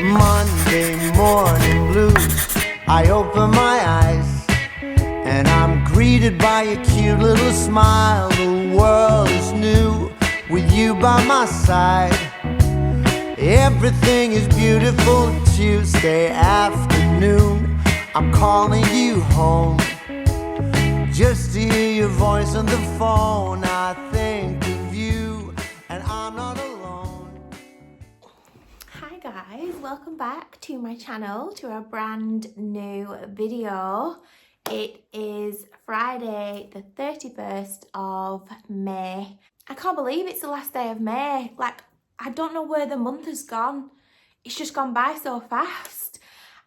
Monday morning blues. I open my eyes and I'm greeted by a cute little smile. The world is new with you by my side. Everything is beautiful. Tuesday afternoon, I'm calling you home just to hear your voice on the phone. I think of you and I'm not alone. Hi guys, welcome back to my channel, to a brand new video. It is Friday the 31st of May. I can't believe it's the last day of May. Like, I don't know where the month has gone. It's just gone by so fast.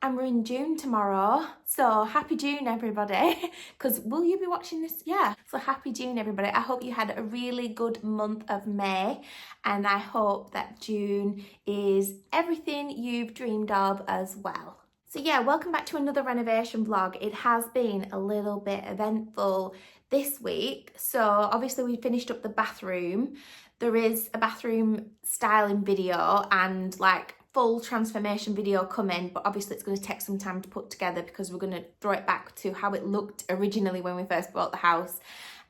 And we're in June tomorrow. So happy June, everybody. Because will you be watching this? Yeah. So happy June, everybody. I hope you had a really good month of May. And I hope that June is everything you've dreamed of as well. So yeah, welcome back to another renovation vlog. It has been a little bit eventful this week. So obviously we finished up the bathroom. There is a bathroom styling video and like full transformation video coming, but obviously it's going to take some time to put together because we're going to throw it back to how it looked originally when we first bought the house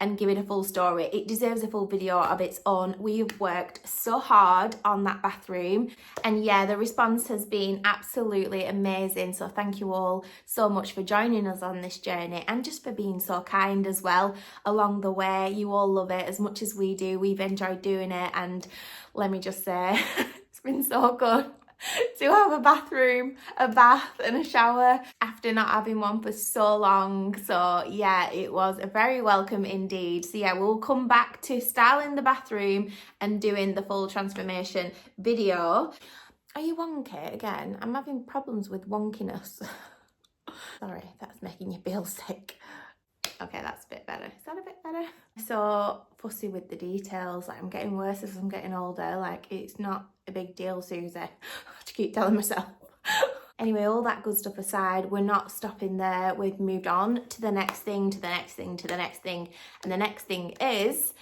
and give it a full story. It deserves a full video of its own. We've worked so hard on that bathroom, and yeah, the response has been absolutely amazing. So thank you all so much for joining us on this journey and just for being so kind as well along the way. You all love it as much as we do. We've enjoyed doing it, and let me just say it's been so good to have a bathroom, a bath and a shower after not having one for so long. So yeah, it was a very welcome indeed. So yeah, we'll come back to styling the bathroom and doing the full transformation video. Are you wonky again? I'm having problems with wonkiness. Sorry, that's making you feel sick. Okay, that's a bit better. Is that a bit better? So fussy with the details. Like, I'm getting worse as I'm getting older. Like, it's not a big deal, Suzy. I have to keep telling myself. Anyway, all that good stuff aside, we're not stopping there. We've moved on to the next thing, to the next thing, to the next thing. And the next thing is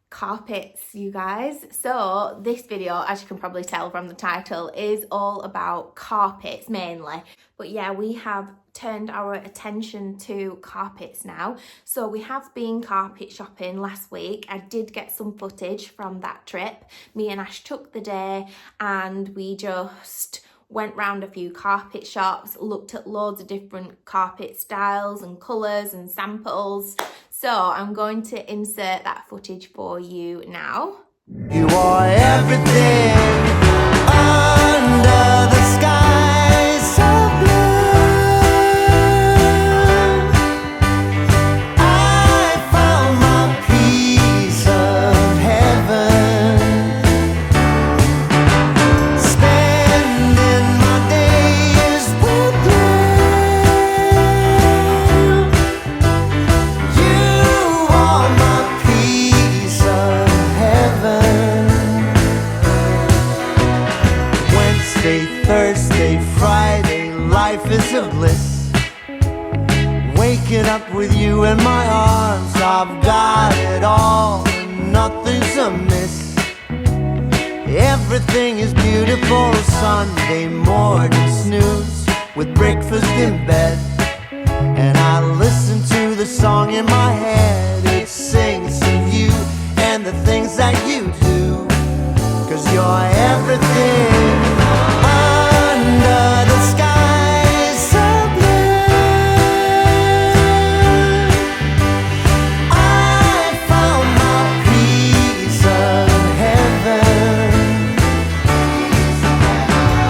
carpets, you guys. So this video, as you can probably tell from the title, is all about carpets mainly. But yeah, we have turned our attention to carpets now. So we have been carpet shopping last week. I did get some footage from that trip. Me and Ash took the day and we just went round a few carpet shops, looked at loads of different carpet styles and colours and samples. So I'm going to insert that footage for you now. You are everything under the sky so blue. I found my piece of heaven, spending my days with you. You are my piece of heaven. Wednesday, Thursday, Friday, life is a bliss. Waking up with you in my arms, I've got it all, nothing's amiss. Everything is beautiful. Sunday morning snooze with breakfast in bed, and I listen to the song in my head. It sings of you and the things that you do, 'cause you're everything under the sky so blue. I found my piece of heaven,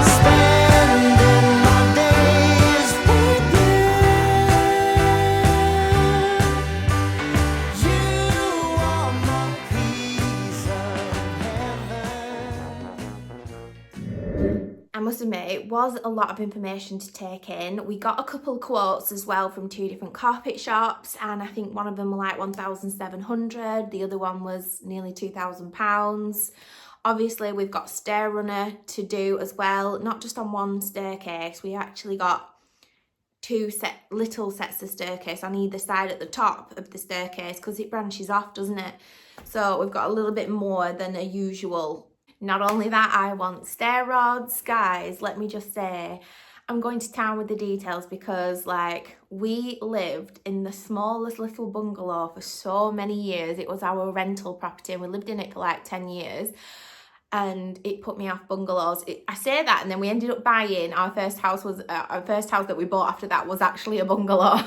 spending my days with you. You are my piece of heaven. I must admit, it was a lot of information to take in. We got a couple of quotes as well from two different carpet shops, and I think one of them were like 1,700, the other one was nearly £2,000. Obviously, we've got stair runner to do as well, not just on one staircase. We actually got two little sets of staircase on either side at the top of the staircase because it branches off, doesn't it? So we've got a little bit more than a usual Not only that, I want stair rods. Guys, let me just say, I'm going to town with the details because like we lived in the smallest little bungalow for so many years. It was our rental property and we lived in it for like 10 years. And it put me off bungalows. I say that, and then we ended up buying our first house that we bought after that was actually a bungalow,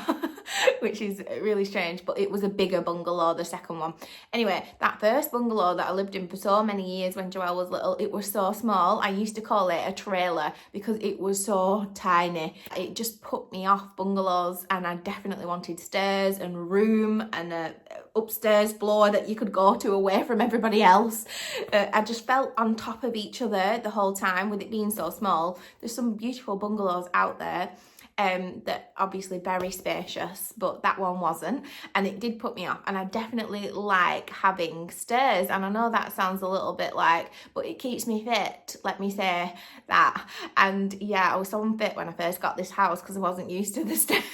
which is really strange, but it was a bigger bungalow, the second one. Anyway, that first bungalow that I lived in for so many years when Joelle was little, it was so small. I used to call it a trailer because it was so tiny. It just put me off bungalows, and I definitely wanted stairs and room and a upstairs floor that you could go to away from everybody else. I just felt on top of each other the whole time with it being so small. There's some beautiful bungalows out there that obviously very spacious, but that one wasn't, and it did put me off. And I definitely like having stairs, and I know that sounds a little bit like, but it keeps me fit, let me say that. And yeah, I was so unfit when I first got this house because I wasn't used to the stairs.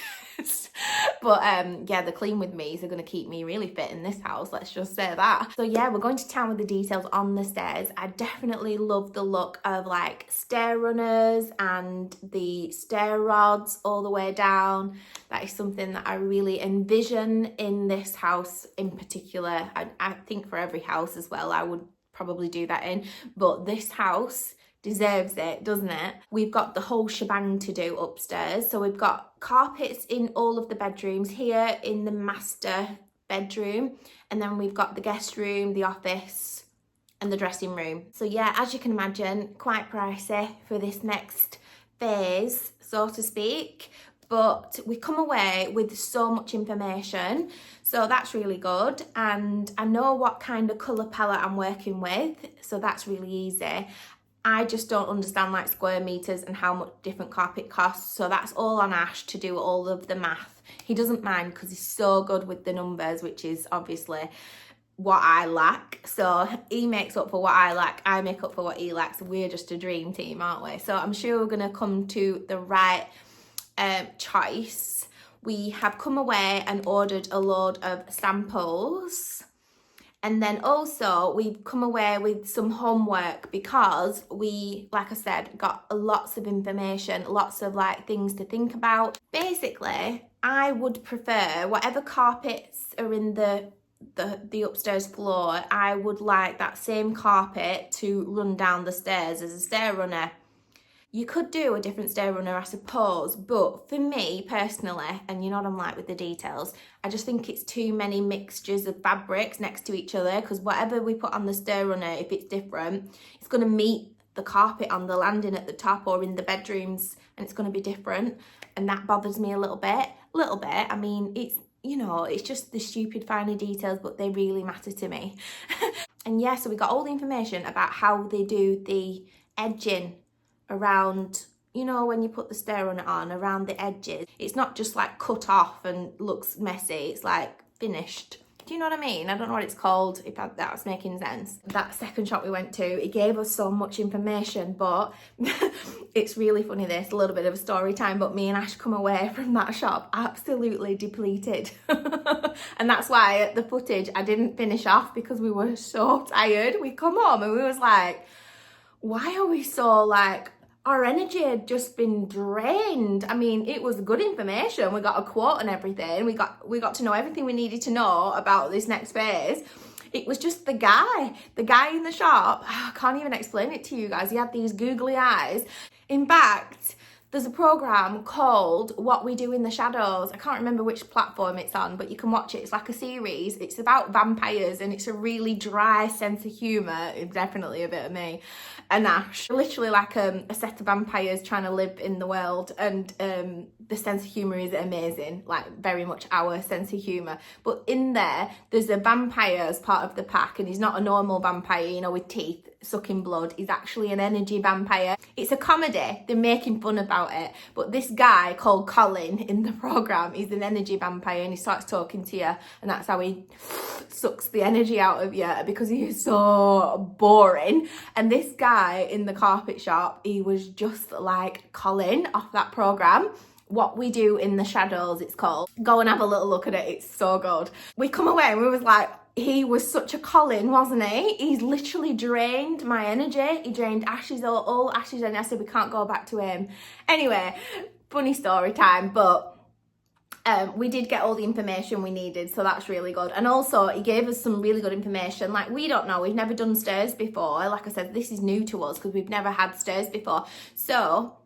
But yeah, the clean with me's are going to keep me really fit in this house, let's just say that. So yeah, we're going to town with the details on the stairs. I definitely love the look of like stair runners and the stair rods all the way down. That is something that I really envision in this house in particular. I think for every house as well I would probably do that in, but this house deserves it, doesn't it? We've got the whole shebang to do upstairs. So we've got carpets in all of the bedrooms, here in the master bedroom, and then we've got the guest room, the office, and the dressing room. So yeah, as you can imagine, quite pricey for this next phase, so to speak. But we come away with so much information, so that's really good. And I know what kind of colour palette I'm working with, so that's really easy. I just don't understand like square meters and how much different carpet costs. So that's all on Ash to do all of the math. He doesn't mind because he's so good with the numbers, which is obviously what I lack. So he makes up for what I lack. I make up for what he lacks. We're just a dream team, aren't we? So I'm sure we're going to come to the right choice. We have come away and ordered a load of samples. And then also we've come away with some homework because we, like I said, got lots of information, lots of like things to think about. Basically, I would prefer whatever carpets are in the upstairs floor, I would like that same carpet to run down the stairs as a stair runner. You could do a different stair runner, I suppose, but for me personally, and you know what I'm like with the details, I just think it's too many mixtures of fabrics next to each other, because whatever we put on the stair runner, if it's different, it's going to meet the carpet on the landing at the top or in the bedrooms, and it's going to be different, and that bothers me a little bit. I mean, it's, you know, it's just the stupid finer details, but they really matter to me. And yeah, so we got all the information about how they do the edging around, you know, when you put the stair runner on, around the edges. It's not just like cut off and looks messy, it's like finished. Do you know what I mean? I don't know what it's called, if that's making sense. That second shop we went to, it gave us so much information, but it's really funny, this, a little bit of a story time, but me and Ash come away from that shop absolutely depleted. And that's why the footage I didn't finish off, because we were so tired. We come home and we was like, why are we so like, our energy had just been drained. I mean, it was good information. We got a quote and everything. We got to know everything we needed to know about this next phase. It was just the guy in the shop. I can't even explain it to you guys. He had these googly eyes. In fact, there's a program called What We Do in the Shadows. I can't remember which platform it's on, but you can watch it. It's like a series. It's about vampires, and it's a really dry sense of humour. It's definitely a bit of me and Ash. Literally like a set of vampires trying to live in the world, and the sense of humour is amazing, like very much our sense of humour. But in there's a vampire as part of the pack, and he's not a normal vampire, you know, with teeth sucking blood. He's actually an energy vampire. It's a comedy, they're making fun about it, but this guy called Colin in the programme is an energy vampire, and he starts talking to you, and that's how he sucks the energy out of you, because he is so boring. And this guy in the carpet shop, he was just like Colin off that programme. What We Do in the Shadows, it's called. Go and have a little look at it, it's so good. We come away and we was like, he was such a Colin, wasn't he? He's literally drained my energy. He drained Ash's, all Ash's, and I said we can't go back to him. Anyway, funny story time, but we did get all the information we needed, so that's really good. And also he gave us some really good information. Like, we don't know, we've never done stairs before. Like I said, this is new to us because we've never had stairs before. So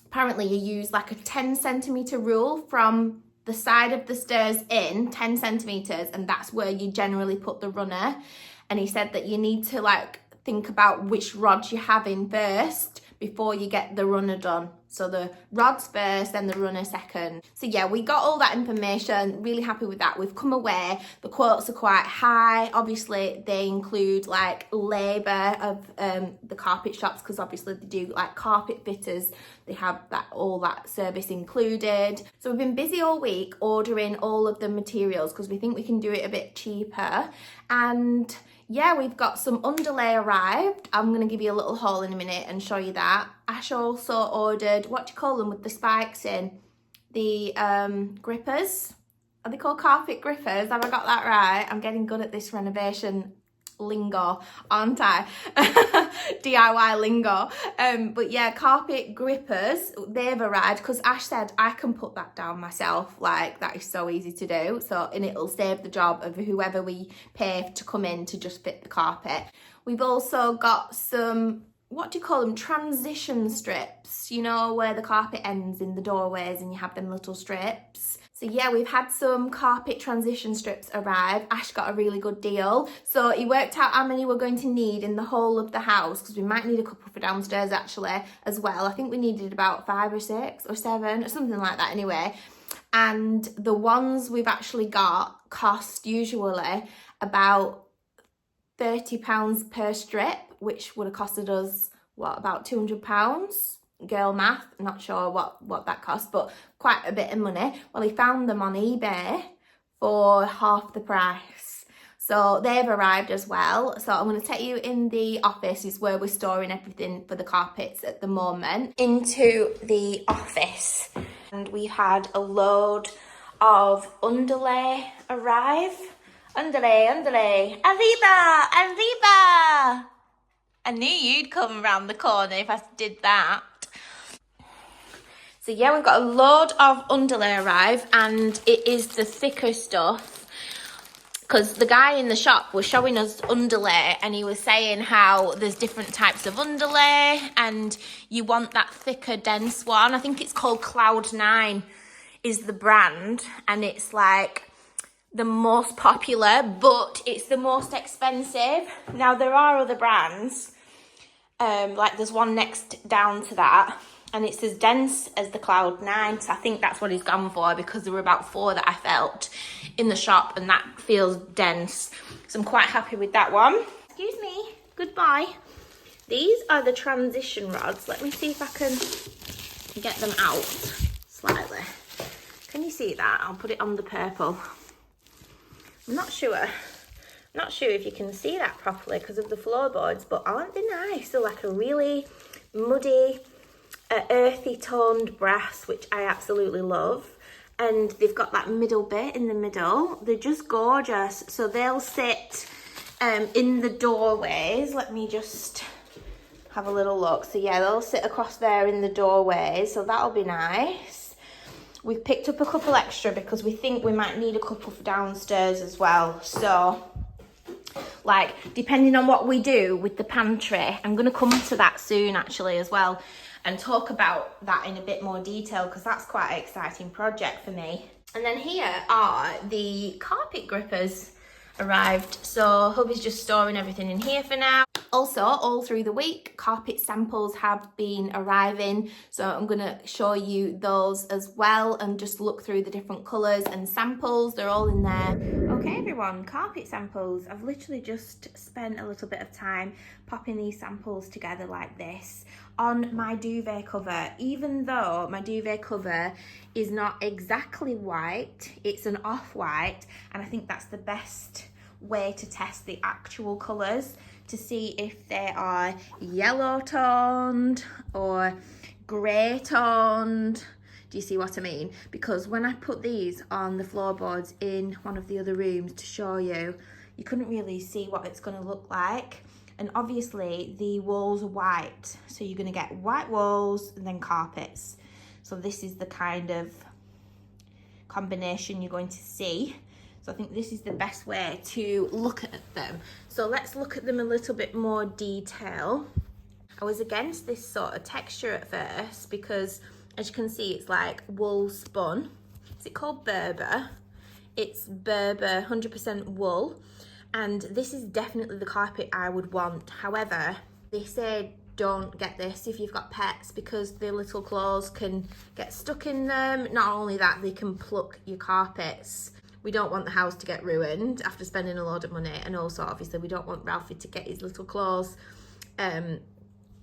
apparently you use like a 10 centimetre rule from the side of the stairs in, 10 centimetres, and that's where you generally put the runner. And he said that you need to like think about which rods you have in first before you get the runner done. So the rods first, then the runner second. So yeah, we got all that information, really happy with that. We've come away, the quotes are quite high. Obviously they include like labour of the carpet shops, because obviously they do like carpet fitters, they have that, all that service included. So we've been busy all week ordering all of the materials because we think we can do it a bit cheaper. And yeah, we've got some underlay arrived. I'm going to give you a little haul in a minute and show you that. Ash also ordered, what do you call them with the spikes in? The grippers. Are they called carpet grippers? Have I got that right? I'm getting good at this renovation lingo, aren't I? DIY lingo. But yeah, carpet grippers, they've arrived because Ash said I can put that down myself. Like, that is so easy to do. So, and it'll save the job of whoever we pay to come in to just fit the carpet. We've also got some, what do you call them, transition strips, you know, where the carpet ends in the doorways and you have them little strips. So yeah, we've had some carpet transition strips arrive. Ash got a really good deal. So he worked out how many we're going to need in the whole of the house, because we might need a couple for downstairs actually as well. I think we needed about 5 or 6 or 7 or something like that anyway. And the ones we've actually got cost usually about £30 per strip, which would have costed us, what, about £200? Girl math, not sure what that cost, but quite a bit of money. Well, he found them on eBay for half the price. So they've arrived as well. So I'm going to take you in the office, is where we're storing everything for the carpets at the moment, into the office. And we had a load of underlay arrive. Underlay, arriba, arriba. I knew you'd come around the corner if I did that. So yeah, we've got a load of underlay arrive, and it is the thicker stuff, because the guy in the shop was showing us underlay and he was saying how there's different types of underlay and you want that thicker, dense one. I think it's called Cloud 9 is the brand, and it's like the most popular, but it's the most expensive. Now there are other brands, like there's one next down to that, and it's as dense as the Cloud 9, so I think that's what he's gone for, because there were about 4 that I felt in the shop and that feels dense, so I'm quite happy with that one. Excuse me, goodbye. These are the transition rods. Let me see if I can get them out slightly. Can you see that? I'll put it on the purple. I'm not sure if you can see that properly because of the floorboards, but aren't they nice? They're like a really muddy, earthy toned brass, which I absolutely love. And they've got that middle bit in the middle. They're just gorgeous. So they'll sit in the doorways. Let me just have a little look. So yeah, they'll sit across there in the doorways. So that'll be nice. We've picked up a couple extra because we think we might need a couple for downstairs as well. So, like, depending on what we do with the pantry, I'm going to come to that soon actually as well and talk about that in a bit more detail, because that's quite an exciting project for me. And then here are the carpet grippers arrived. So hubby's just storing everything in here for now. Also, all through the week, carpet samples have been arriving. So I'm going to show you those as well and just look through the different colours and samples. They're all in there. Okay, everyone, carpet samples. I've literally just spent a little bit of time popping these samples together like this on my duvet cover. Even though my duvet cover is not exactly white, it's an off-white, and I think that's the best way to test the actual colours, to see if they are yellow toned or grey toned. Do you see what I mean? Because when I put these on the floorboards in one of the other rooms to show you, you couldn't really see what it's going to look like. And obviously the walls are white, so you're going to get white walls and then carpets. So this is the kind of combination you're going to see. So I think this is the best way to look at them. So let's look at them a little bit more detail. I was against this sort of texture at first because, as you can see, it's like wool spun. Is it called Berber? It's Berber 100% wool, and this is definitely the carpet I would want. However, they say don't get this if you've got pets because the little claws can get stuck in them. Not only that, they can pluck your carpets. We don't want the house to get ruined after spending a load of money, and also obviously we don't want Ralphie to get his little claws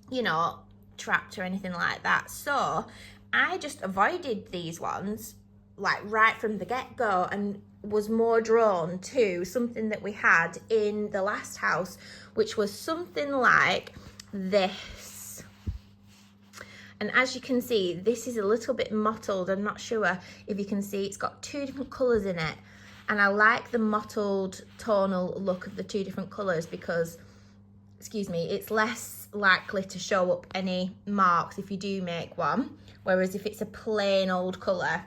you know, trapped or anything like that. So I just avoided these ones like right from the get-go and was more drawn to something that we had in the last house, which was something like this. And as you can see, this is a little bit mottled. I'm not sure if you can see, it's got two different colours in it, and I like the mottled tonal look of the two different colours because, excuse me, it's less likely to show up any marks if you do make one, whereas if it's a plain old colour,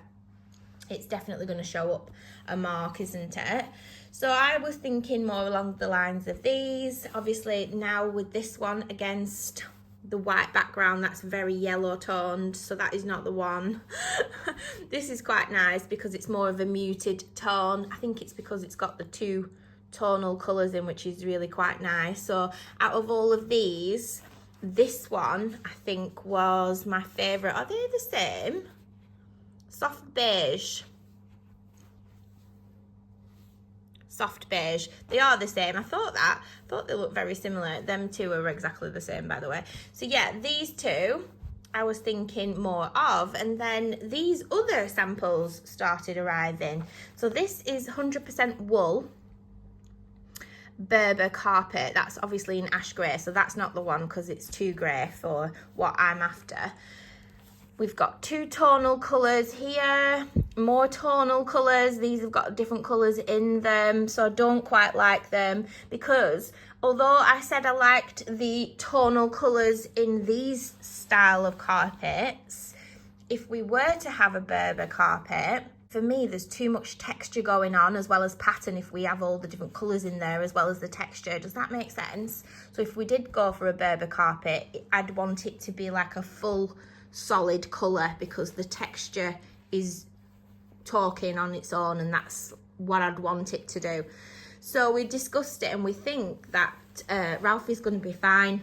it's definitely going to show up a mark, isn't it? So I was thinking more along the lines of these. Obviously now with this one against the white background, that's very yellow toned, so that is not the one. This is quite nice because it's more of a muted tone. I think it's because it's got the two tonal colours in, which is really quite nice. So out of all of these, this one I think was my favourite. Are they the same? Soft beige. Soft beige. They are the same. I thought they looked very similar. Them two are exactly the same, by the way. So yeah, these two I was thinking more of, and then these other samples started arriving. So this is 100% wool Berber carpet. That's obviously an ash grey, so that's not the one because it's too grey for what I'm after. We've got two tonal colours here, more tonal colours. These have got different colours in them, so I don't quite like them because although I said I liked the tonal colours in these style of carpets, if we were to have a Berber carpet, for me there's too much texture going on as well as pattern if we have all the different colours in there as well as the texture. Does that make sense? So if we did go for a Berber carpet, I'd want it to be like a full solid colour because the texture is talking on its own, and that's what I'd want it to do. So we discussed it and we think that Ralphie's going to be fine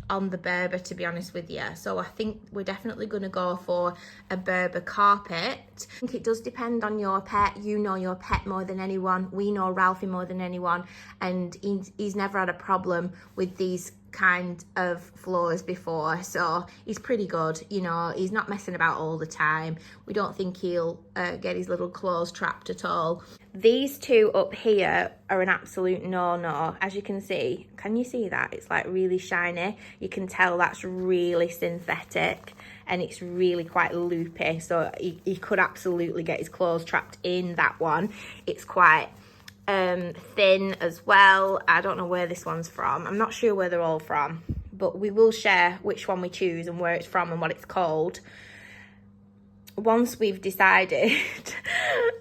on the Berber, to be honest with you. So I think we're definitely going to go for a Berber carpet. I think it does depend on your pet. You know your pet more than anyone. We know Ralphie more than anyone, and he's never had a problem with these kind of floors before, so he's pretty good. You know, he's not messing about all the time. We don't think he'll get his little claws trapped at all. These two up here are an absolute no-no. As you can see, can you see that? It's like really shiny. You can tell that's really synthetic and it's really quite loopy, so he could absolutely get his claws trapped in that one. It's quite thin as well. I don't know where this one's from. I'm not sure where they're all from, but we will share which one we choose and where it's from and what it's called once we've decided.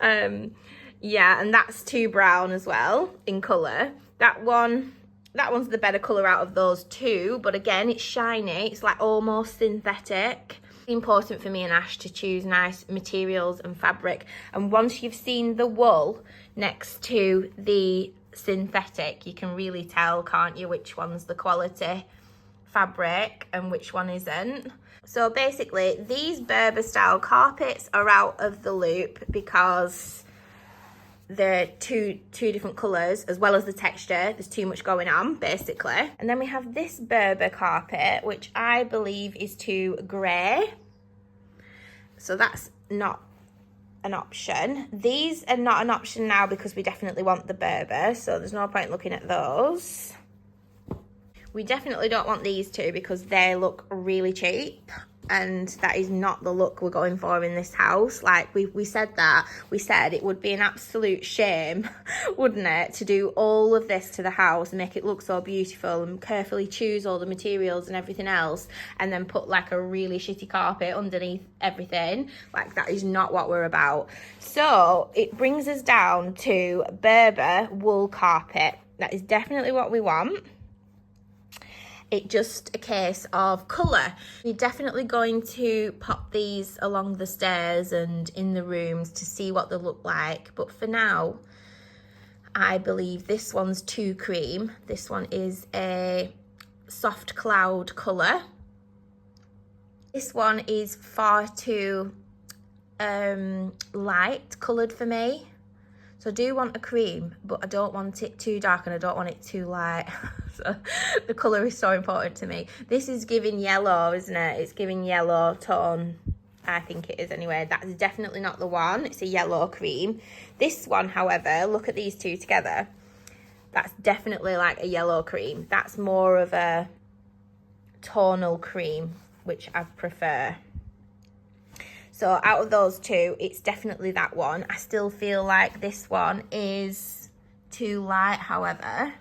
Yeah, and that's too brown as well in colour. That one's the better colour out of those two, but again, it's shiny. It's like almost synthetic. It's important for me and Ash to choose nice materials and fabric, and once you've seen the wool next to the synthetic, you can really tell, can't you, which one's the quality fabric and which one isn't. So basically these Berber style carpets are out of the loop because they're two different colours as well as the texture. There's too much going on basically. And then we have this Berber carpet, which I believe is too grey, so that's not an option. These are not an option now because we definitely want the Berber, so there's no point looking at those. We definitely don't want these two because they look really cheap. and that is not the look we're going for in this house. Like we said it would be an absolute shame, wouldn't it, to do all of this to the house and make it look so beautiful and carefully choose all the materials and everything else, and then put like a really shitty carpet underneath everything. Like, that is not what we're about. So it brings us down to Berber wool carpet. That is definitely what we want. It's just a case of colour. We're definitely going to pop these along the stairs and in the rooms to see what they look like. But for now, I believe this one's too cream. This one is a soft cloud colour. This one is far too light coloured for me. So I do want a cream, but I don't want it too dark and I don't want it too light. So the colour is so important to me. This is giving yellow, isn't it? It's giving yellow tone. I think it is anyway. That's definitely not the one. It's a yellow cream. This one, however, look at these two together. That's definitely like a yellow cream. That's more of a tonal cream, which I prefer. So out of those two, it's definitely that one. I still feel like this one is too light, however.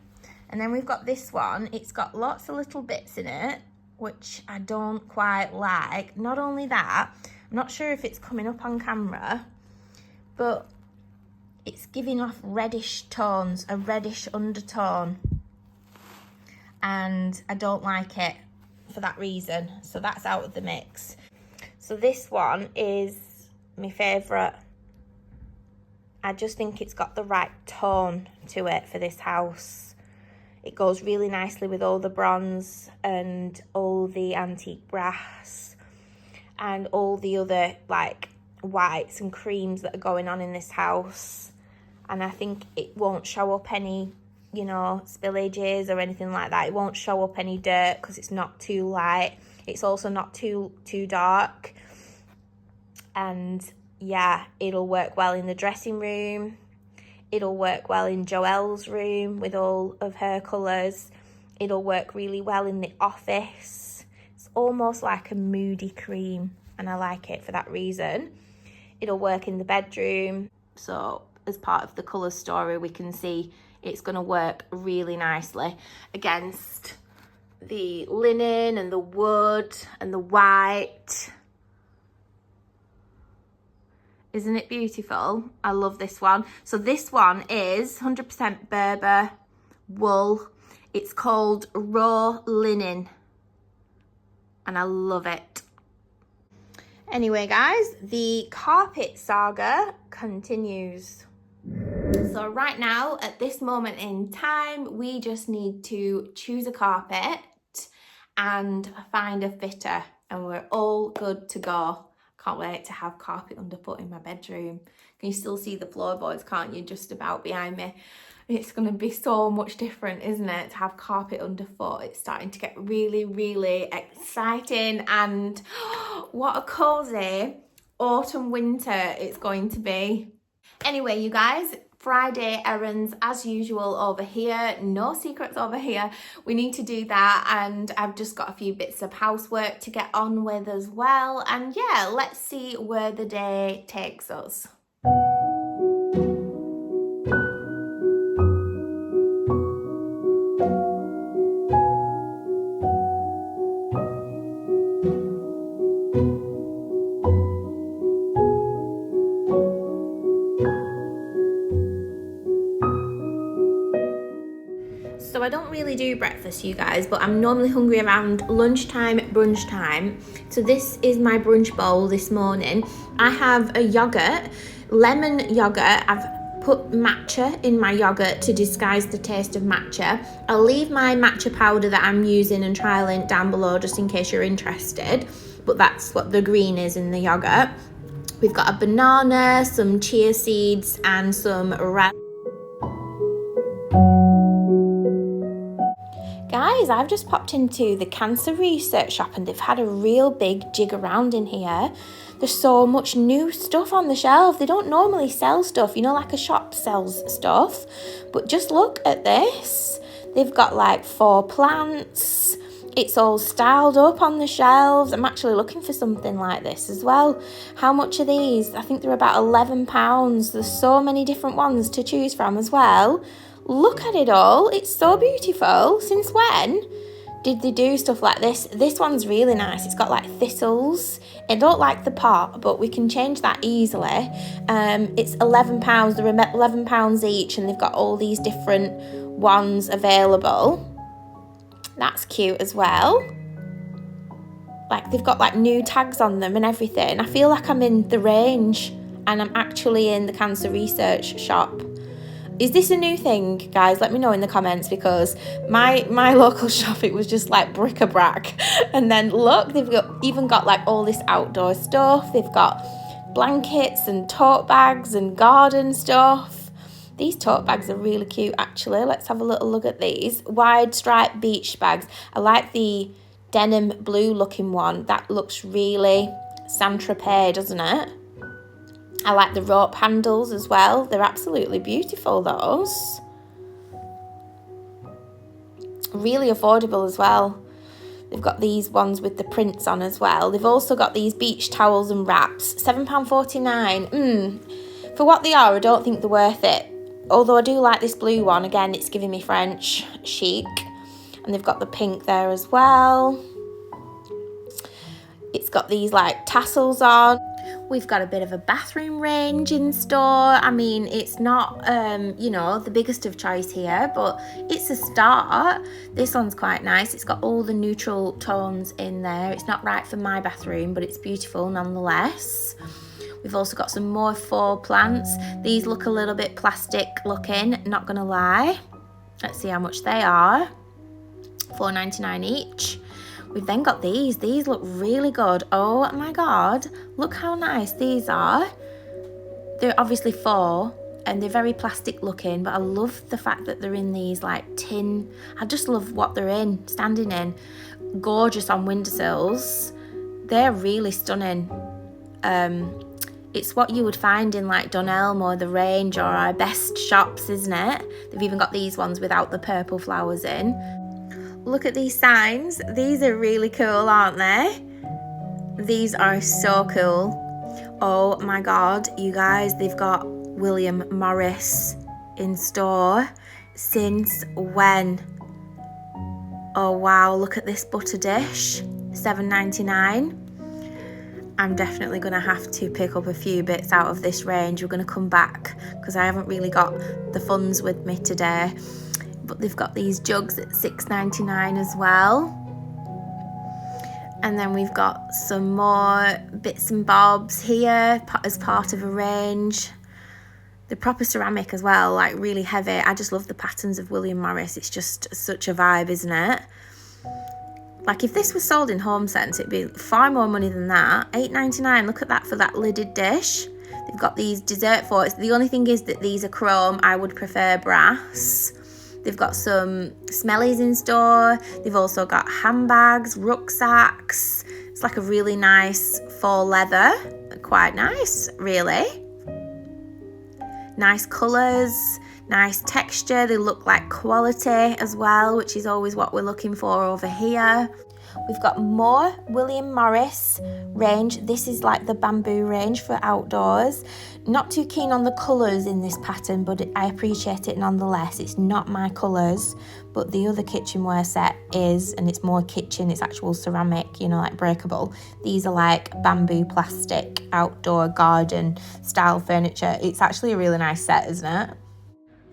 And then we've got this one. It's got lots of little bits in it, which I don't quite like. Not only that, I'm not sure if it's coming up on camera, but it's giving off reddish tones, a reddish undertone. And I don't like it for that reason. So that's out of the mix. So this one is my favourite. I just think it's got the right tone to it for this house. It goes really nicely with all the bronze and all the antique brass and all the other like whites and creams that are going on in this house. And I think it won't show up any, you know, spillages or anything like that. It won't show up any dirt because it's not too light. It's also not too dark. And yeah, it'll work well in the dressing room. It'll work well in Joelle's room with all of her colours. It'll work really well in the office. It's almost like a moody cream and I like it for that reason. It'll work in the bedroom. So as part of the colour story, we can see it's going to work really nicely against the linen and the wood and the white. Isn't it beautiful? I love this one. So this one is 100% Berber wool. It's called raw linen and I love it. Anyway guys, the carpet saga continues. So right now, at this moment in time, we just need to choose a carpet and find a fitter and we're all good to go. Can't wait to have carpet underfoot in my bedroom. Can you still see the floorboards, can't you, just about behind me? It's going to be so much different, isn't it, to have carpet underfoot. It's starting to get really, really exciting and what a cosy autumn winter it's going to be. Anyway, you guys, Friday errands as usual over here. No secrets over here. We need to do that and I've just got a few bits of housework to get on with as well. And yeah, let's see where the day takes us. So I don't really do breakfast, you guys, but I'm normally hungry around lunchtime, brunch time. So this is my brunch bowl this morning. I have a yogurt, lemon yogurt. I've put matcha in my yogurt to disguise the taste of matcha. I'll leave my matcha powder that I'm using and trialing down below just in case you're interested. But that's what the green is in the yogurt. We've got a banana, some chia seeds and some raspberries. Guys, I've just popped into the cancer research shop and they've had a real big jig around in here. There's so much new stuff on the shelf. They don't normally sell stuff, you know, like a shop sells stuff. But just look at this. They've got like 4 plants It's all styled up on the shelves. I'm actually looking for something like this as well. How much are these? I think they're about £11. There's so many different ones to choose from as well. Look at it all. It's so beautiful. Since when did they do stuff like this? This one's really nice. It's got like thistles. I don't like the pot, but we can change that easily. It's £11. They're £11 each, and they've got all these different ones available. That's cute as well. Like, they've got like new tags on them and everything. I feel like I'm in the range and I'm actually in the cancer research shop. Is this a new thing, guys? Let me know in the comments, because my local shop, it was just like bric-a-brac. And then look, they've even got like all this outdoor stuff. They've got blankets and tote bags and garden stuff. These tote bags are really cute, actually. Let's have a little look at these. Wide stripe beach bags. I like the denim blue looking one. That looks really Saint-Tropez, doesn't it? I like the rope handles as well. They're absolutely beautiful, those. Really affordable as well. They've got these ones with the prints on as well. They've also got these beach towels and wraps. £7.49. For what they are, I don't think they're worth it. Although I do like this blue one. Again, it's giving me French chic. And they've got the pink there as well. It's got these like tassels on. We've got a bit of a bathroom range in store. I mean, it's not, you know, the biggest of choice here, but it's a start. This one's quite nice. It's got all the neutral tones in there. It's not right for my bathroom, but it's beautiful nonetheless. We've also got some more faux plants. These look a little bit plastic looking, not gonna lie. Let's see how much they are. $4.99 each. We've then got these. These look really good. Oh my God, look how nice these are. They're obviously faux and they're very plastic looking, but I love the fact that they're in these like tin. I just love what they're in, standing in. Gorgeous on windowsills. They're really stunning. It's what you would find in like Dunelm or The Range or our best shops, isn't it? They've even got these ones without the purple flowers in. Look at these signs. These are really cool, aren't they? These are so cool. Oh my God, you guys, they've got William Morris in store. Since when? Oh wow, look at this butter dish. $7.99. I'm definitely going to have to pick up a few bits out of this range. We're going to come back because I haven't really got the funds with me today. But they've got these jugs at $6.99 as well. And then we've got some more bits and bobs here as part of a range. The proper ceramic as well, like really heavy. I just love the patterns of William Morris. It's just such a vibe, isn't it? Like if this was sold in HomeSense, it'd be far more money than that. $8.99, look at that for that lidded dish. They've got these dessert forks. The only thing is that these are chrome. I would prefer brass. They've got some smellies in store. They've also got handbags, rucksacks. It's like a really nice faux leather. Quite nice, really. Nice colours, nice texture. They look like quality as well, which is always what we're looking for over here. We've got more William Morris range. This is like the bamboo range for outdoors. Not too keen on the colours in this pattern, but I appreciate it nonetheless. It's not my colours, but the other kitchenware set is, and it's more kitchen, it's actual ceramic, you know, like breakable. These are like bamboo plastic outdoor garden style furniture. It's actually a really nice set, isn't it?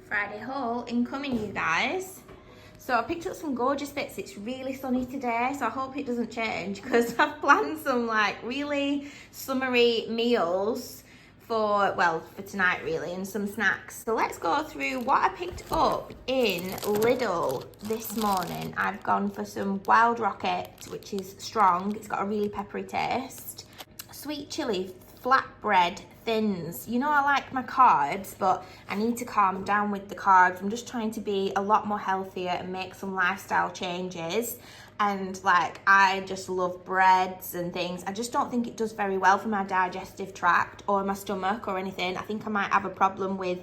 Friday haul incoming, you guys. So I picked up some gorgeous bits. It's really sunny today, so I hope it doesn't change because I've planned some like really summery meals for tonight really, and some snacks. So let's go through what I picked up in Lidl this morning. I've gone for some Wild Rocket, which is strong. It's got a really peppery taste. Sweet chili flatbread thins. You know, I like my carbs, but I need to calm down with the carbs. I'm just trying to be a lot more healthier and make some lifestyle changes. And like, I just love breads and things. I just don't think it does very well for my digestive tract or my stomach or anything. I think I might have a problem with,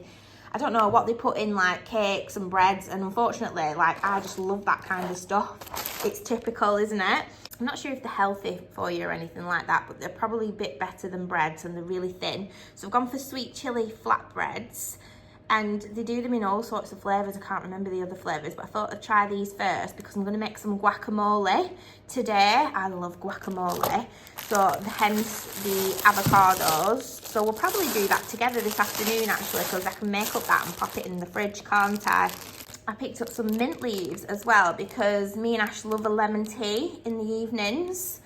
I don't know what they put in, like cakes and breads, and unfortunately, like, I just love that kind of stuff. It's typical, isn't it? I'm not sure if they're healthy for you or anything like that, but they're probably a bit better than breads, and they're really thin. So I've gone for sweet chili flatbreads, and they do them in all sorts of flavours. I can't remember the other flavours, but I thought I'd try these first because I'm going to make some guacamole today. I love guacamole, so hence the avocados. So we'll probably do that together this afternoon actually, because I can make up that and pop it in the fridge, can't I? I picked up some mint leaves as well because me and Ash love a lemon tea in the evenings.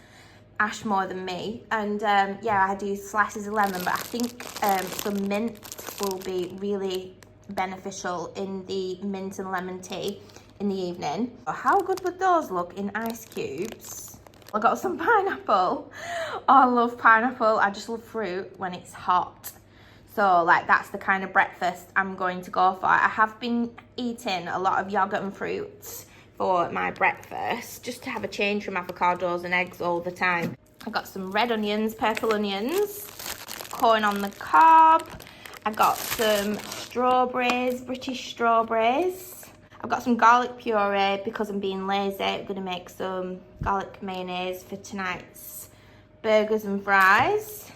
Ash more than me, and yeah, I do slices of lemon, but I think some mint will be really beneficial in the mint and lemon tea in the evening. How good would those look in ice cubes? I got some pineapple. Oh, I love pineapple. I just love fruit when it's hot. So like that's the kind of breakfast I'm going to go for. I have been eating a lot of yogurt and fruits for my breakfast, just to have a change from avocados and eggs all the time. I've got some red onions, purple onions, corn on the cob. I've got some strawberries, British strawberries. I've got some garlic puree because I'm being lazy. I'm gonna make some garlic mayonnaise for tonight's burgers and fries.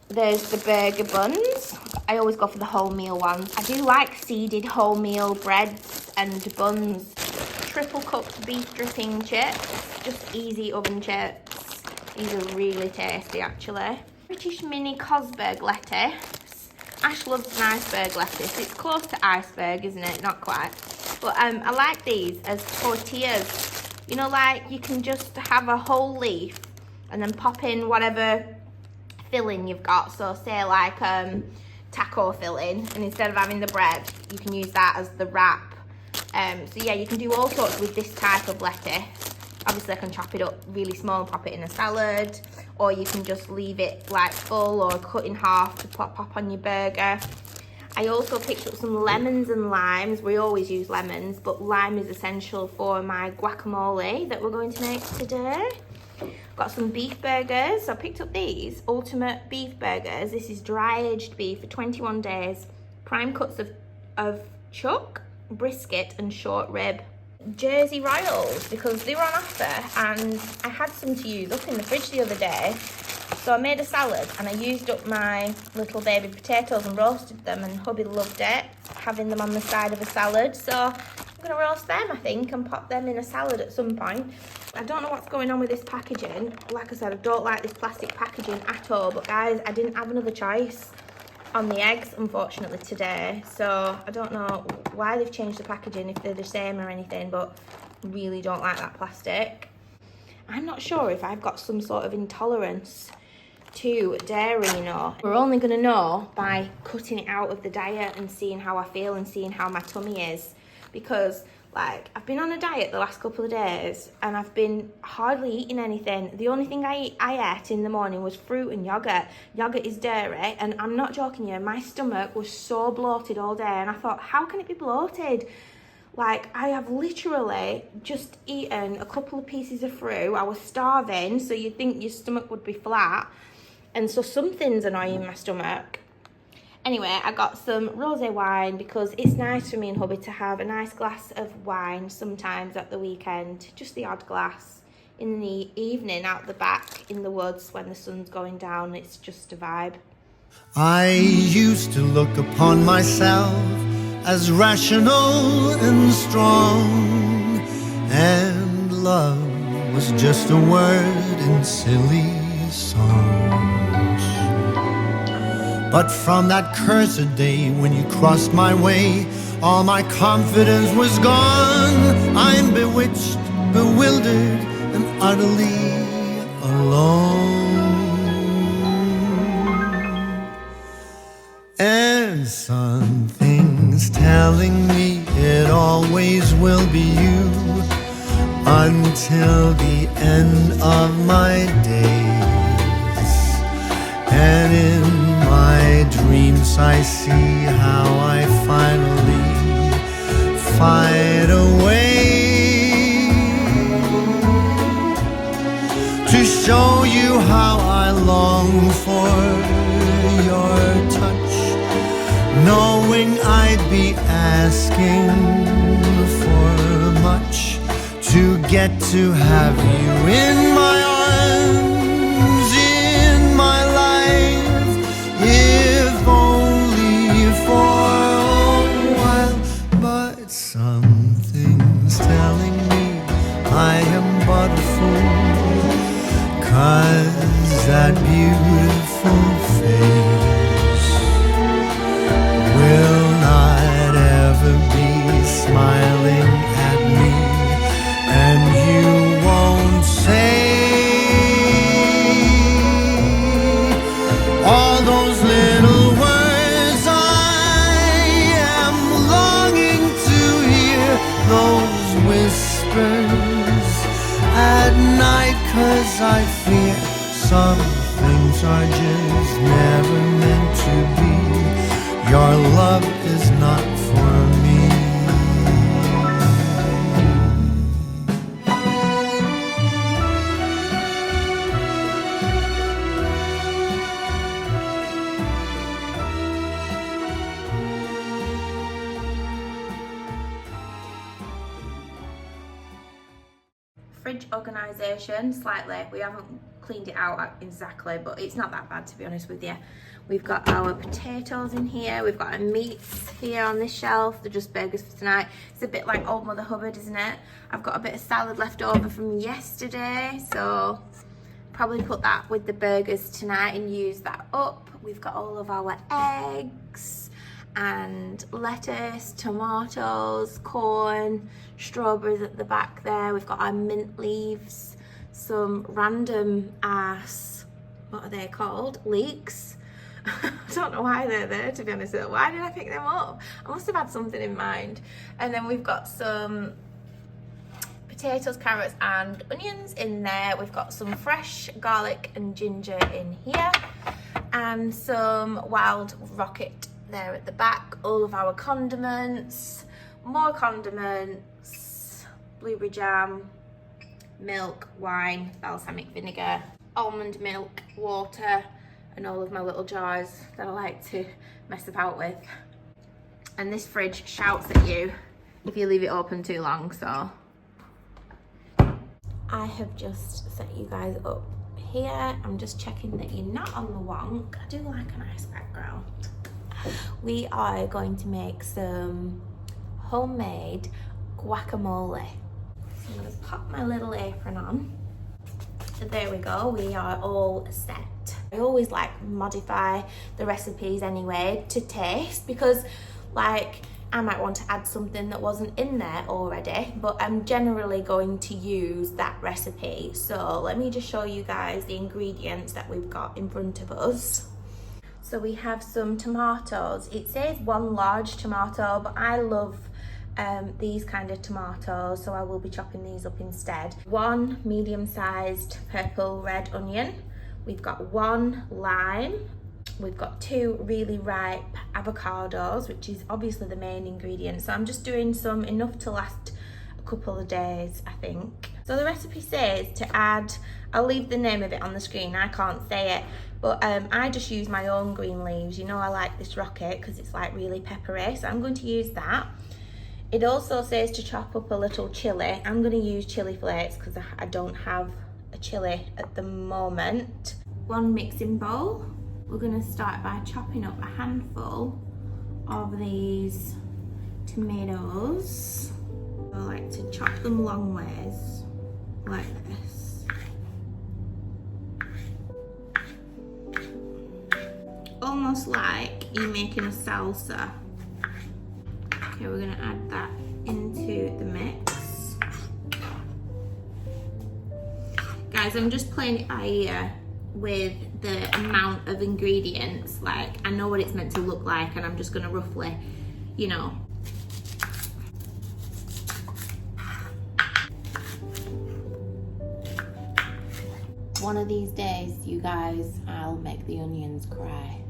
There's the burger buns. I always go for the wholemeal ones. I do like seeded wholemeal breads and buns. Triple cooked beef dripping chips, just easy oven chips. These are really tasty actually. British mini Cosberg lettuce. Ash loves an iceberg lettuce. It's close to iceberg, isn't it? Not quite. But I like these as tortillas. You know, like you can just have a whole leaf and then pop in whatever filling you've got. So say like taco filling, and instead of having the bread, you can use that as the wrap. So yeah, you can do all sorts with this type of lettuce. Obviously I can chop it up really small and pop it in a salad, or you can just leave it like full or cut in half to pop on your burger. I also picked up some lemons and limes. We always use lemons, but lime is essential for my guacamole that we're going to make today. Got some beef burgers. So I picked up these ultimate beef burgers. This is dry aged beef for 21 days, prime cuts of chuck, brisket and short rib. Jersey Royals, because they were on offer and I had some to use up in the fridge the other day. So I made a salad and I used up my little baby potatoes and roasted them, and hubby loved it, having them on the side of a salad. So I'm gonna roast them, I think, and pop them in a salad at some point. I don't know what's going on with this packaging. Like I said, I don't like this plastic packaging at all, but guys, I didn't have another choice on the eggs, unfortunately, today. So I don't know why they've changed the packaging, if they're the same or anything, but really don't like that plastic. I'm not sure if I've got some sort of intolerance to dairy, you know. We're only gonna know by cutting it out of the diet and seeing how I feel and seeing how my tummy is, because like I've been on a diet the last couple of days and I've been hardly eating anything. The only thing I ate in the morning was fruit and yogurt. Yogurt is dairy, and I'm not joking you, my stomach was so bloated all day, and I thought, how can it be bloated? Like, I have literally just eaten a couple of pieces of fruit. I was starving, so you'd think your stomach would be flat, and so something's annoying my stomach. Anyway, I got some rosé wine because it's nice for me and hubby to have a nice glass of wine sometimes at the weekend. Just the odd glass in the evening out the back in the woods when the sun's going down. It's just a vibe. I used to look upon myself as rational and strong, and love was just a word in silly songs. But from that cursed day when you crossed my way, all my confidence was gone. I'm bewitched, bewildered, and utterly alone. And something's telling me it always will be you until the end of my days. And in my dreams I see how I finally find a way to show you how I long for your touch, knowing be asking for much to get to have you in my arms, in my life, if only for a while. But something's telling me I am but a fool, 'cause that beautiful face will not ever be smiling at me, and you won't say all those little words I am longing to hear, those whispers at night, 'cause I fear some things are just never meant to be. Your love is not for me. Fridge organisation, slightly. We haven't cleaned it out exactly, but it's not that bad, to be honest with you. We've got our potatoes in here. We've got our meats here on this shelf. They're just burgers for tonight. It's a bit like Old Mother Hubbard, isn't it? I've got a bit of salad left over from yesterday, so probably put that with the burgers tonight and use that up. We've got all of our eggs and lettuce, tomatoes, corn, strawberries at the back there. We've got our mint leaves, some random ass, what are they called? Leeks. I don't know why they're there, to be honest. Why did I pick them up? I must have had something in mind. And then we've got some potatoes, carrots and onions in there. We've got some fresh garlic and ginger in here, and some wild rocket there at the back. All of our condiments, more condiments, blueberry jam, milk, wine, balsamic vinegar, almond milk, water, and all of my little jars that I like to mess about with. And this fridge shouts at you if you leave it open too long, so I have just set you guys up here. I'm just checking that you're not on the wonk. I do like a nice background. We are going to make some homemade guacamole. So I'm going to pop my little apron on. So there we go, we are all set. I always like modify the recipes anyway to taste, because like I might want to add something that wasn't in there already, but I'm generally going to use that recipe. So let me just show you guys the ingredients that we've got in front of us. So we have some tomatoes. It says 1 large tomato, but I love these kind of tomatoes, so I will be chopping these up instead. 1 medium-sized purple red onion. We've got 1 lime. We've got 2 really ripe avocados, which is obviously the main ingredient. So I'm just doing some enough to last a couple of days, I think. So the recipe says to add, I'll leave the name of it on the screen, I can't say it, but I just use my own green leaves. You know, I like this rocket because it's like really peppery, so I'm going to use that. It also says to chop up a little chilli. I'm going to use chilli flakes because I don't have a chilli at the moment. 1 mixing bowl. We're going to start by chopping up a handful of these tomatoes. I like to chop them long ways, like this. Almost like you're making a salsa. Okay, we're going to add that into the mix. Guys, I'm just playing it by ear with the amount of ingredients. Like, I know what it's meant to look like, and I'm just going to roughly, you know. One of these days, you guys, I'll make the onions cry.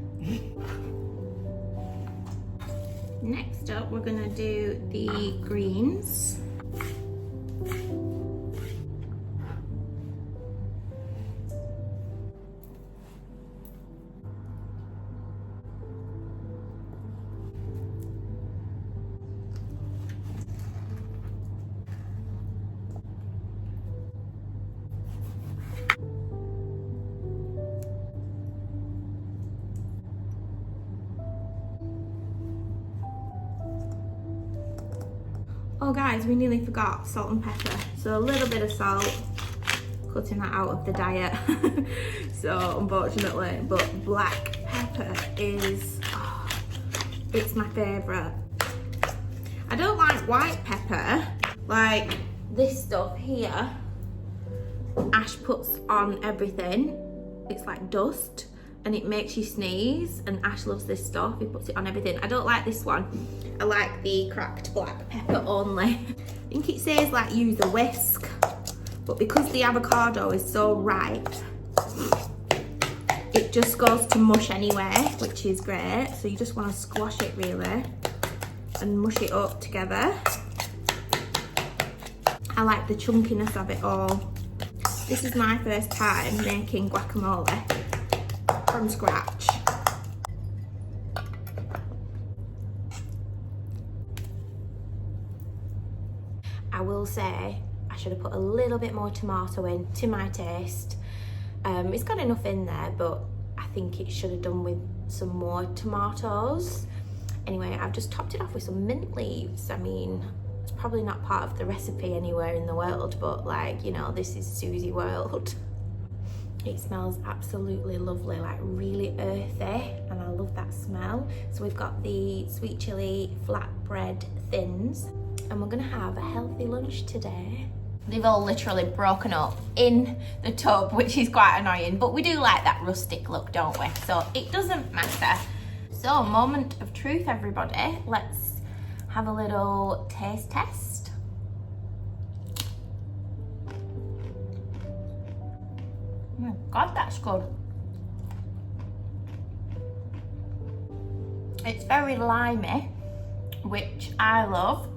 Next up, we're gonna do the greens. Oh guys, we nearly forgot salt and pepper. So a little bit of salt, cutting that out of the diet. So unfortunately, but black pepper is, oh, it's my favourite. I don't like white pepper, like this stuff here. Ash puts on everything. It's like dust and it makes you sneeze, and Ash loves this stuff. He puts it on everything. I don't like this one. I like the cracked black pepper only. I think it says like use a whisk, but because the avocado is so ripe, it just goes to mush anyway, which is great. So you just want to squash it really and mush it up together. I like the chunkiness of it all. This is my first time making guacamole from scratch. I will say I should have put a little bit more tomato in to my taste. It's got enough in there, but I think it should have done with some more tomatoes. Anyway, I've just topped it off with some mint leaves. I mean, it's probably not part of the recipe anywhere in the world, but like, you know, this is Suzy world. It smells absolutely lovely, like really earthy, and I love that smell. So we've got the sweet chili flatbread thins, and we're gonna have a healthy lunch today. They've all literally broken up in the tub, which is quite annoying, but we do like that rustic look, don't we? So it doesn't matter. So, moment of truth, everybody. Let's have a little taste test. Oh my God, that's good. It's very limey, which I love.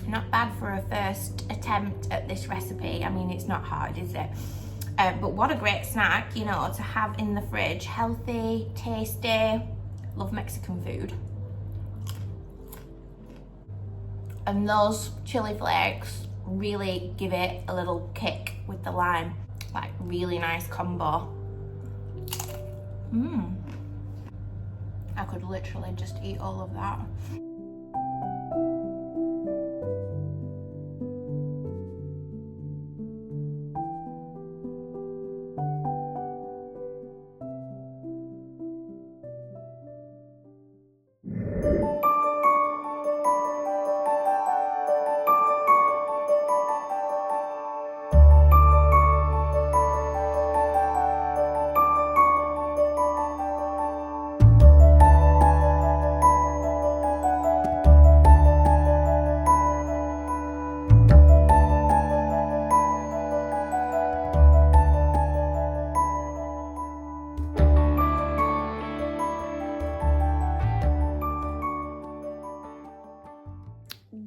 Not bad for a first attempt at this recipe. I mean, it's not hard, is it? But what a great snack, you know, to have in the fridge. Healthy, tasty. Love Mexican food. And those chili flakes really give it a little kick with the lime. Like, really nice combo. I could literally just eat all of that.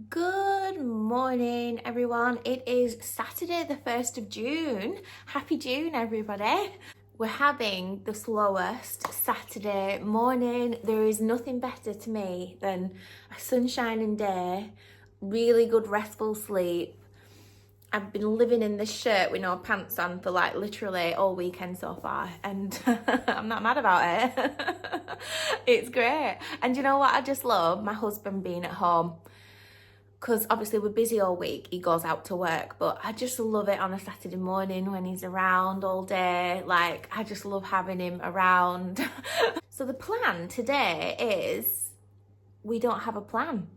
Good morning, everyone. It is Saturday the 1st of June. Happy June, everybody. We're having the slowest Saturday morning. There is nothing better to me than a sunshining day, really good restful sleep. I've been living in this shirt with no pants on for like literally all weekend so far, and I'm not mad about it. It's great. And you know what I just love? My husband being at home. Because obviously we're busy all week, he goes out to work, but I just love it on a Saturday morning when he's around all day. Like, I just love having him around. So the plan today is we don't have a plan,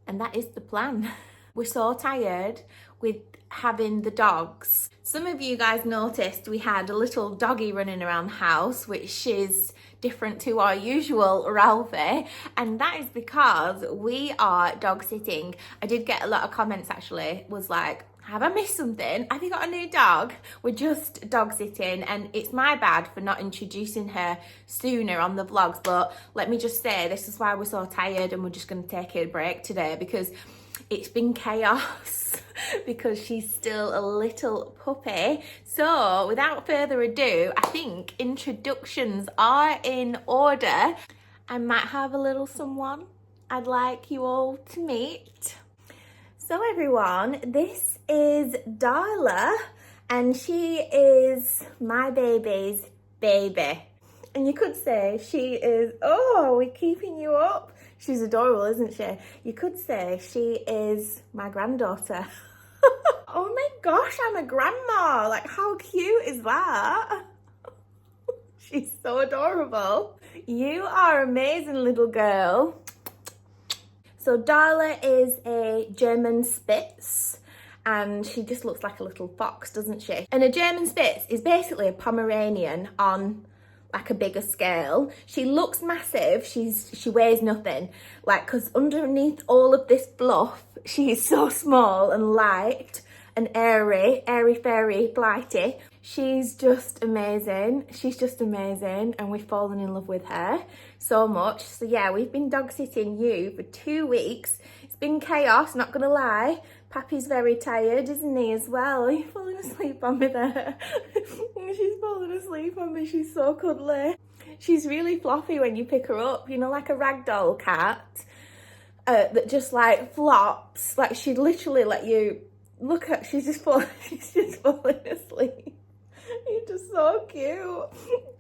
and that is the plan. We're so tired with having the dogs. Some of you guys noticed we had a little doggy running around the house, which is different to our usual Ralphie, and that is because we are dog sitting. I did get a lot of comments actually, was like, have I missed something? Have you got a new dog? We're just dog sitting, and it's my bad for not introducing her sooner on the vlogs, but let me just say, this is why we're so tired and we're just going to take a break today, because it's been chaos because she's still a little puppy. So without further ado, I think introductions are in order. I might have a little someone I'd like you all to meet. So everyone, this is Darla, and she is my baby's baby. And you could say she is, oh, we're keeping you up. She's adorable, isn't she? You could say she is my granddaughter. Oh my gosh, I'm a grandma. Like, how cute is that? She's so adorable. You are amazing, little girl. So Darla is a German Spitz, and she just looks like a little fox, doesn't she? And a German Spitz is basically a Pomeranian on like a bigger scale. She looks massive. She weighs nothing. Like, because underneath all of this fluff, she is so small and light and airy fairy, flighty. She's just amazing. She's just amazing, and we've fallen in love with her so much. So yeah, we've been dog sitting you for 2 weeks. It's been chaos, not gonna lie. Pappy's very tired, isn't he, as well? Are you falling asleep on me there? She's falling asleep on me. She's so cuddly. She's really fluffy when you pick her up, you know, like a ragdoll cat that just like flops. Like, she'd literally let you look at, she's just falling asleep. You're just so cute.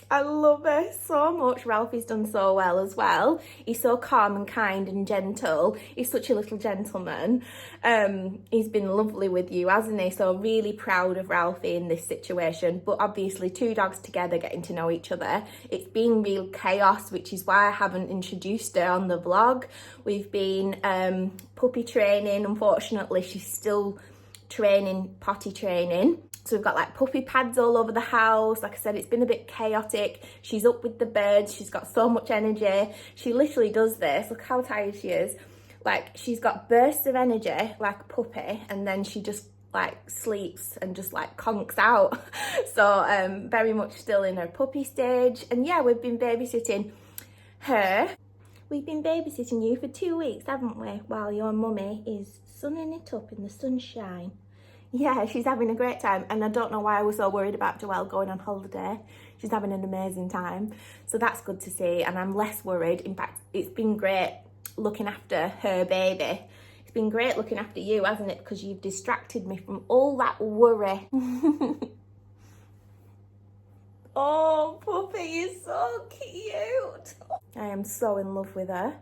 I love her so much. Ralphie's done so well as well. He's so calm and kind and gentle. He's such a little gentleman. He's been lovely with you, hasn't he? So really proud of Ralphie in this situation. But obviously 2 dogs together getting to know each other. It's been real chaos, which is why I haven't introduced her on the vlog. We've been puppy training. Unfortunately, she's still potty training. So we've got like puppy pads all over the house. Like I said, it's been a bit chaotic. She's up with the birds. She's got so much energy. She literally does this. Look how tired she is. Like, she's got bursts of energy like a puppy, and then she just like sleeps and just like conks out. So very much still in her puppy stage. And yeah, we've been babysitting her. We've been babysitting you for 2 weeks, haven't we? While your mummy is sunning it up in the sunshine. Yeah, she's having a great time, and I don't know why I was so worried about Joelle going on holiday. She's having an amazing time, so that's good to see, and I'm less worried. In fact, it's been great looking after her baby. It's been great looking after you, hasn't it? Because you've distracted me from all that worry. Oh, puppy is so cute. I am so in love with her.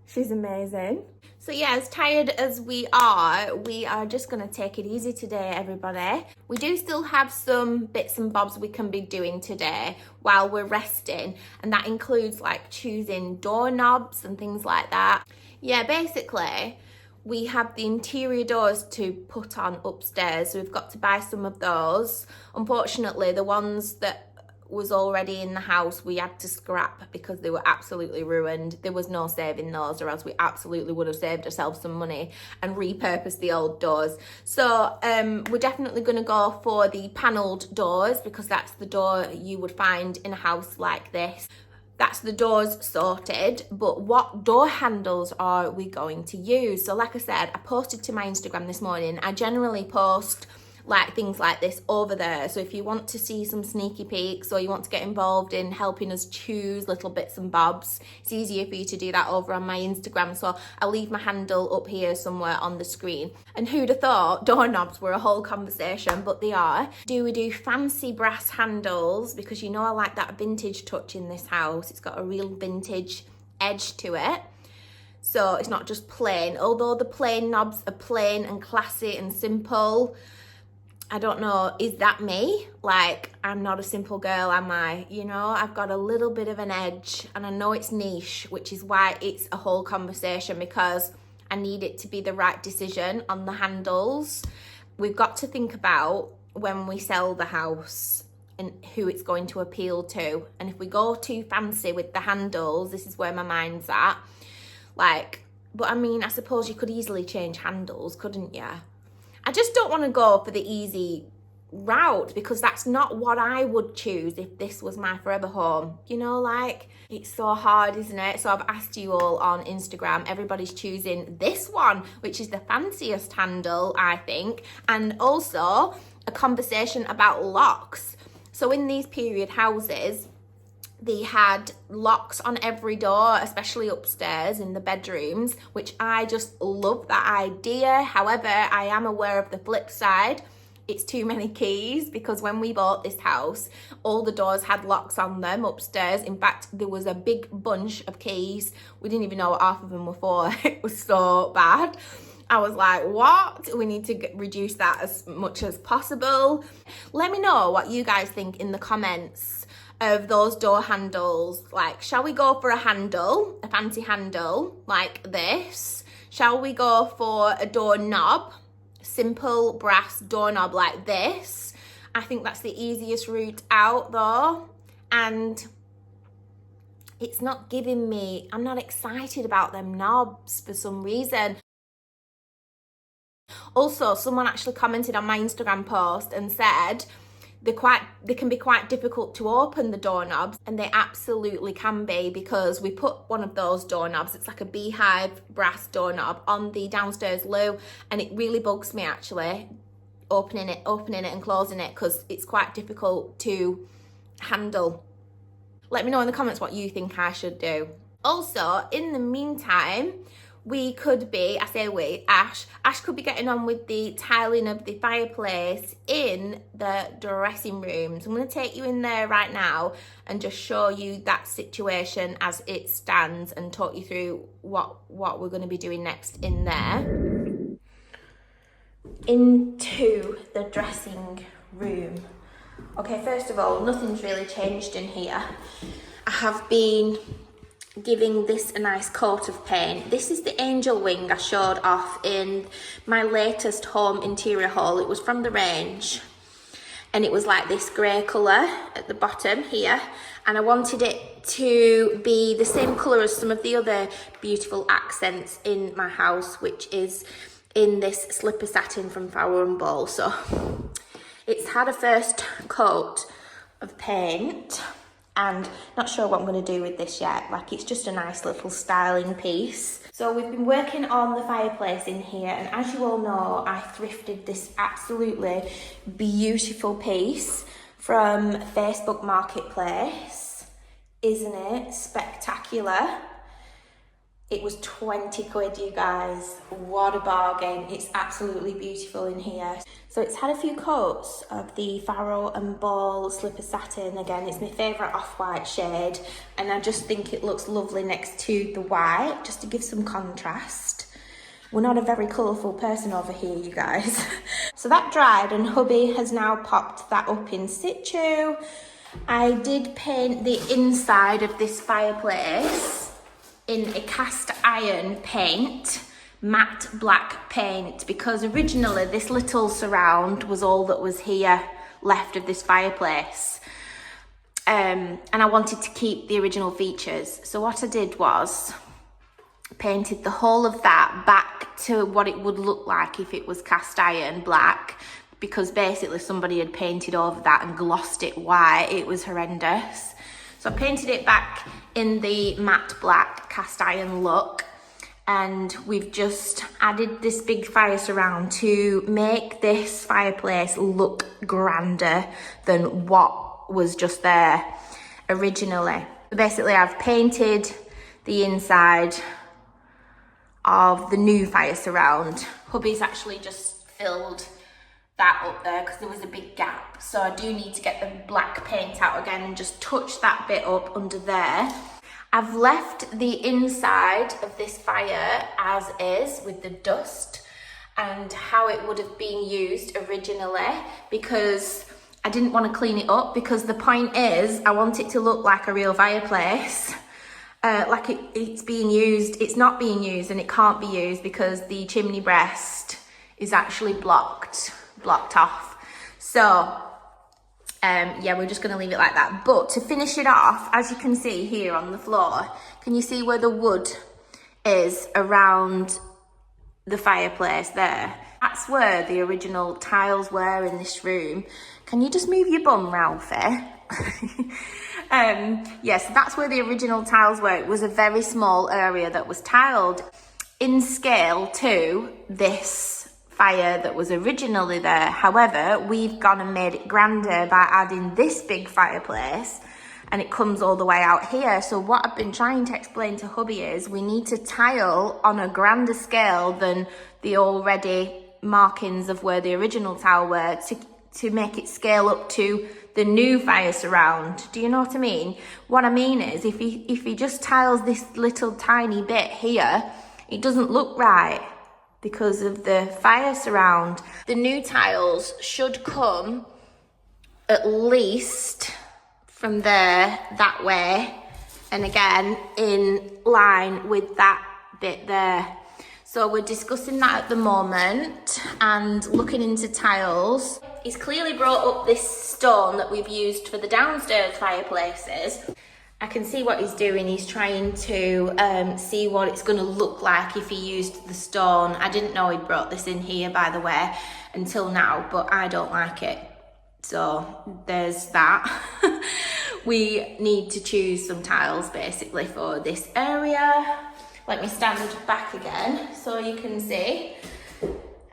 She's amazing. So yeah, as tired as we are just gonna take it easy today, everybody. We do still have some bits and bobs we can be doing today while we're resting, and that includes like choosing doorknobs and things like that. Yeah, basically, we have the interior doors to put on upstairs, so we've got to buy some of those. Unfortunately, the ones that was already in the house we had to scrap because they were absolutely ruined. There was no saving those, or else we absolutely would have saved ourselves some money and repurposed the old doors. So we're definitely going to go for the panelled doors, because that's the door you would find in a house like this. That's the doors sorted, but what door handles are we going to use? So like I said, I posted to my Instagram this morning. I generally post like things like this over there, so if you want to see some sneaky peeks, or you want to get involved in helping us choose little bits and bobs, it's easier for you to do that over on my Instagram. So I'll leave my handle up here somewhere on the screen. And who'd have thought doorknobs were a whole conversation, but they are. We do fancy brass handles, because you know I like that vintage touch in this house. It's got a real vintage edge to it. So it's not just plain, although the plain knobs are plain and classy and simple. I don't know, is that me? Like, I'm not a simple girl, am I? You know, I've got a little bit of an edge, and I know it's niche, which is why it's a whole conversation, because I need it to be the right decision on the handles. We've got to think about when we sell the house and who it's going to appeal to. And if we go too fancy with the handles, this is where my mind's at. Like, but I mean, I suppose you could easily change handles, couldn't you? I just don't want to go for the easy route, because that's not what I would choose if this was my forever home. You know, like, it's so hard, isn't it? So I've asked you all on Instagram. Everybody's choosing this one, which is the fanciest handle, I think. And also a conversation about locks. So in these period houses, they had locks on every door, especially upstairs in the bedrooms, which I just love that idea. However, I am aware of the flip side. it's too many keys, because when we bought this house, all the doors had locks on them upstairs. In fact, there was a big bunch of keys. We didn't even know what half of them were for. It was so bad. I was like, what? We need to reduce that as much as possible. Let me know what you guys think in the comments of those door handles. Like, shall we go for a handle, a fancy handle like this? Shall we go for a doorknob, simple brass doorknob like this? I think that's the easiest route out though. And it's not giving me, I'm not excited about them knobs for some reason. Also, someone actually commented on my Instagram post and said they can be quite difficult to open, the doorknobs, and they absolutely can be, because we put one of those doorknobs, it's like a beehive brass doorknob, on the downstairs loo, and it really bugs me actually opening it and closing it, because it's quite difficult to handle. Let me know in the comments what you think I should do. Also, in the meantime, we could be, I say we, Ash could be getting on with the tiling of the fireplace in the dressing room. So I'm going to take you in there right now and just show you that situation as it stands and talk you through what we're going to be doing next in there. Into the dressing room. Okay, first of all, nothing's really changed in here. I have been giving this a nice coat of paint. This is the angel wing I showed off in my latest home interior haul. It was from the range, and it was like this grey colour at the bottom here, and I wanted it to be the same colour as some of the other beautiful accents in my house, which is in this slipper satin from Flower & Bowl. So it's had a first coat of paint, and not sure what I'm going to do with this yet. Like, it's just a nice little styling piece. So we've been working on the fireplace in here, and as you all know, I thrifted this absolutely beautiful piece from Facebook Marketplace. Isn't it spectacular? It was 20 quid, you guys. What a bargain. It's absolutely beautiful in here. So it's had a few coats of the Farrow & Ball slipper satin. Again, it's my favourite off-white shade, and I just think it looks lovely next to the white, just to give some contrast. We're not a very colourful person over here, you guys. So that dried, and hubby has now popped that up in situ. I did paint the inside of this fireplace in a cast iron paint, matte black paint, because originally this little surround was all that was here left of this fireplace, and I wanted to keep the original features. So what I did was painted the whole of that back to what it would look like if it was cast iron black, because basically somebody had painted over that and glossed it white. It was horrendous. So I painted it back in the matte black cast iron look, and we've just added this big fire surround to make this fireplace look grander than what was just there originally. Basically, I've painted the inside of the new fire surround. Hubby's actually just filled that up there because there was a big gap, so I do need to get the black paint out again and just touch that bit up under there. I've left the inside of this fire as is with the dust and how it would have been used originally, because I didn't want to clean it up, because the point is I want it to look like a real fireplace, like it's being used. It's not being used, and it can't be used because the chimney breast is actually blocked off. So yeah, we're just going to leave it like that. But to finish it off, as you can see here on the floor, can you see where the wood is around the fireplace there? That's where the original tiles were in this room. Can you just move your bum, Ralphie? Yes, that's where the original tiles were. It was a very small area that was tiled in scale to this fire that was originally there. However, we've gone and made it grander by adding this big fireplace, and it comes all the way out here. So what I've been trying to explain to hubby is we need to tile on a grander scale than the already markings of where the original tile were to make it scale up to the new fire surround. Do you know what I mean? What I mean is if he just tiles this little tiny bit here, it doesn't look right because of the fire surround. The new tiles should come at least from there, that way, and again in line with that bit there. So we're discussing that at the moment and looking into tiles. He's clearly brought up this stone that we've used for the downstairs fireplaces. I can see what he's doing. He's trying to see what it's going to look like if he used the stone. I didn't know he'd brought this in here, by the way, until now, but I don't like it. So there's that. We need to choose some tiles basically for this area. Let me stand back again so you can see.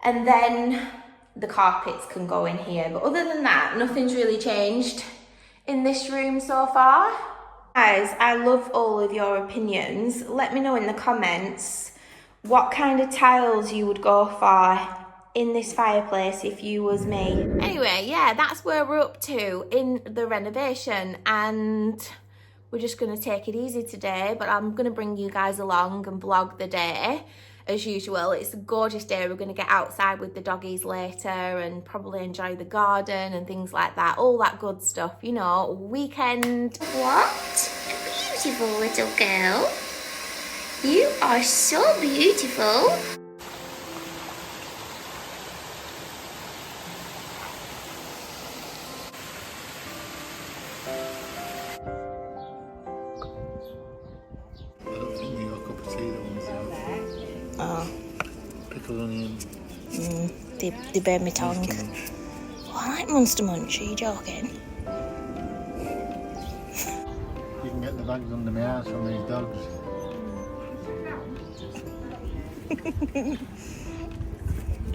And then the carpets can go in here. But other than that, nothing's really changed in this room so far. Guys, I love all of your opinions. Let me know in the comments what kind of tiles you would go for in this fireplace if you was me. Anyway, yeah, that's where we're up to in the renovation, and we're just going to take it easy today, but I'm going to bring you guys along and vlog the day as usual. It's a gorgeous day. We're going to get outside with the doggies later and probably enjoy the garden and things like that. All that good stuff, you know, weekend. What a beautiful little girl. You are so beautiful. Oh. Pickled onion. They burn my tongue. Oh, I like Monster Munch, are you joking? You can get the bags under my house from these dogs.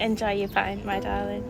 Enjoy your pint, my darling.